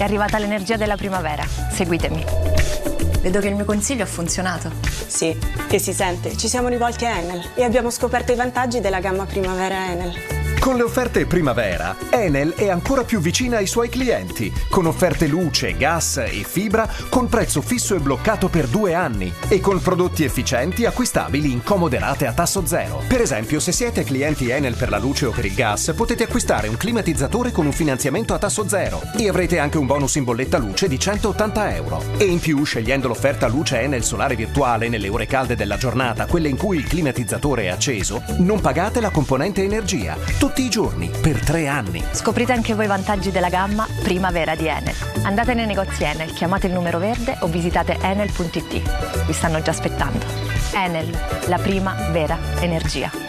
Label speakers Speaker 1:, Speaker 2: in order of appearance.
Speaker 1: arrivata l'energia della primavera. Seguitemi. Vedo che il mio consiglio ha funzionato.
Speaker 2: Sì, e si sente. Ci siamo rivolti a Enel e abbiamo scoperto i vantaggi della gamma primavera Enel.
Speaker 3: Con le offerte primavera, Enel è ancora più vicina ai suoi clienti, con offerte luce, gas e fibra con prezzo fisso e bloccato per 2 anni e con prodotti efficienti acquistabili in comode rate a tasso zero. Per esempio, se siete clienti Enel per la luce o per il gas, potete acquistare un climatizzatore con un finanziamento a tasso zero e avrete anche un bonus in bolletta luce di 180 euro. E in più, scegliendo l'offerta luce Enel solare virtuale nelle ore calde della giornata, quelle in cui il climatizzatore è acceso, non pagate la componente energia tutti i giorni per 3 anni.
Speaker 1: Scoprite anche voi i vantaggi della gamma primavera di Enel. Andate nei negozi Enel, chiamate il numero verde o visitate enel.it. Vi stanno già aspettando. Enel, la prima vera energia.